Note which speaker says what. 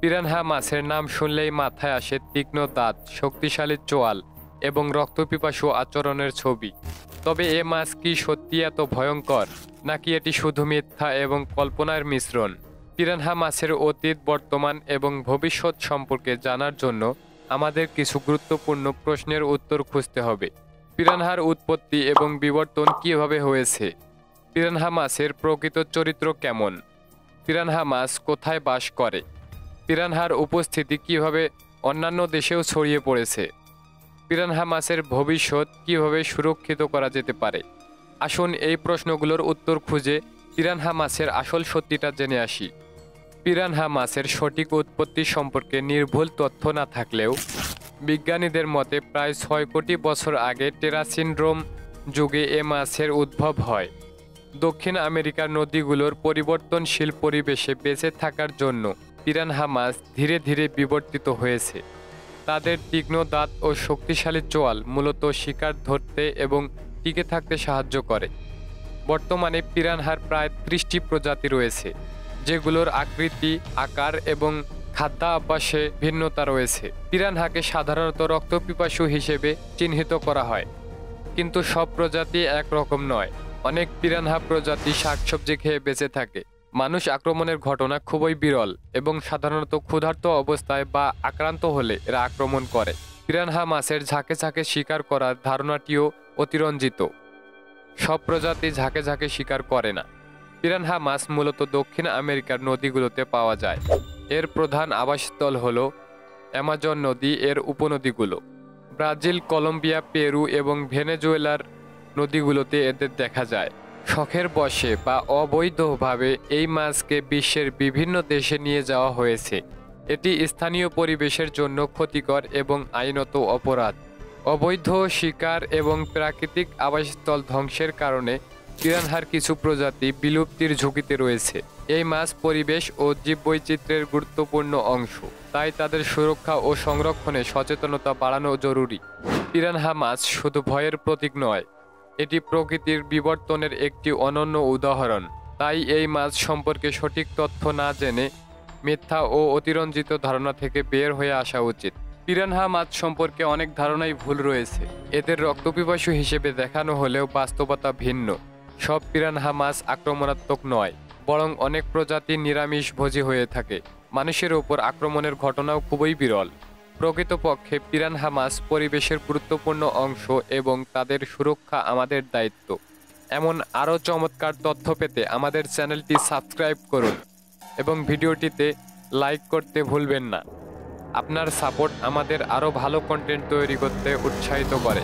Speaker 1: Piranha মাছের নাম শুনলেই মাথায় আসে তীক্ষ্ণ দাঁত, শক্তিশালী চোয়াল এবং রক্তপিপাসু আচরণের ছবি। তবে এ মাছ কি সত্যি এত ভয়ঙ্কর, নাকি এটি শুধু মিথ্যা এবং কল্পনার মিশ্রণ? পিরানহা মাছের অতীত, বর্তমান এবং ভবিষ্যৎ সম্পর্কে জানার জন্য আমাদের কিছু গুরুত্বপূর্ণ প্রশ্নের উত্তর খুঁজতে হবে। পিরানহার উৎপত্তি এবং বিবর্তন কিভাবে হয়েছে? পিরানহা মাছের প্রকৃত চরিত্র কেমন? পিরানহা মাছ কোথায় বাস করে? পিরানহার উপস্থিতি কিভাবে অন্যান্য দেশেও ছড়িয়ে পড়েছে? পিরানহা মাছের ভবিষ্যৎ কিভাবে সুরক্ষিত করা যেতে পারে? আসুন এই প্রশ্নগুলোর উত্তর খুঁজে পিরানহা মাছের আসল সত্যিটা জেনে আসি। পিরানহা মাছের সঠিক উৎপত্তি সম্পর্কে নির্ভুল তথ্য না থাকলেও বিজ্ঞানীদের মতে প্রায় ৬ কোটি বছর আগে টেরাসিনড্রোম যুগে এ মাছের উদ্ভব হয়। দক্ষিণ আমেরিকার নদীগুলোর পরিবর্তনশীল পরিবেশে বেঁচে থাকার জন্য পিরানহা মাছ ধীরে ধীরে বিবর্তিত হয়েছে। তাদের তীক্ষ্ণ দাঁত ও শক্তিশালী চোয়াল মূলত শিকার ধরতে এবং টিকে থাকতে সাহায্য করে। বর্তমানে পিরানহার প্রায় ৩০টি প্রজাতি রয়েছে, যেগুলোর আকৃতি, আকার এবং খাদ্যাভ্যাসে ভিন্নতা রয়েছে। পিরানহাকে সাধারণত রক্তপিপাসু হিসেবে চিহ্নিত করা হয়, কিন্তু সব প্রজাতি একরকম নয়। অনেক পিরানহা প্রজাতি শাকসবজি খেয়ে বেঁচে থাকে। মানুষ আক্রমণের ঘটনা খুবই বিরল এবং সাধারণত ক্ষুধার্ত অবস্থায় বা আক্রান্ত হলে এরা আক্রমণ করে। পিরানহা মাছের ঝাঁকে ঝাঁকে শিকার করার ধারণাটিও অতিরঞ্জিত। সব প্রজাতি ঝাঁকে ঝাঁকে শিকার করে না। পিরানহা মাছ মূলত দক্ষিণ আমেরিকার নদীগুলোতে পাওয়া যায়। এর প্রধান আবাসস্থল হল অ্যামাজন নদী, এর উপনদীগুলো। ব্রাজিল, কলম্বিয়া, পেরু এবং ভেনেজুয়েলার নদীগুলোতে এদের দেখা যায়। শখের বশে বা অবৈধভাবে এই মাছকে বিশ্বের বিভিন্ন দেশে নিয়ে যাওয়া হয়েছে। এটি স্থানীয় পরিবেশের জন্য ক্ষতিকর এবং আইনত অপরাধ। অবৈধ শিকার এবং প্রাকৃতিক আবাসস্থল ধ্বংসের কারণে পিরানহার কিছু প্রজাতি বিলুপ্তির ঝুঁকিতে রয়েছে। এই মাছ পরিবেশ ও জীববৈচিত্র্যের গুরুত্বপূর্ণ অংশ, তাই তাদের সুরক্ষা ও সংরক্ষণে সচেতনতা বাড়ানো জরুরি। পিরানহা মাছ শুধু ভয়ের প্রতীক নয়, এটি প্রকৃতির বিবর্তনের একটি অনন্য উদাহরণ। তাই এই মাছ সম্পর্কে সঠিক তথ্য না জেনে মিথ্যা ও অতিরঞ্জিত ধারণা থেকে বের হয়ে আসা উচিত। পিরানহা মাছ সম্পর্কে অনেক ধারণাই ভুল রয়েছে। এদের রক্তপিপাসু হিসেবে দেখানো হলেও বাস্তবতা ভিন্ন। সব পিরানহা মাছ আক্রমণাত্মক নয়, বরং অনেক প্রজাতি নিরামিষভোজী হয়ে থাকে। মানুষের ওপর আক্রমণের ঘটনাও খুবই বিরল। প্রকৃতপক্ষে পিরানহা মাছ পরিবেশের গুরুত্বপূর্ণ অংশ এবং তাদের সুরক্ষা আমাদের দায়িত্ব। এমন আরও চমৎকার তথ্য পেতে আমাদের চ্যানেলটি সাবস্ক্রাইব করুন এবং ভিডিওটিতে লাইক করতে ভুলবেন না। আপনার সাপোর্ট আমাদের আরও ভালো কন্টেন্ট তৈরি করতে উৎসাহিত করে।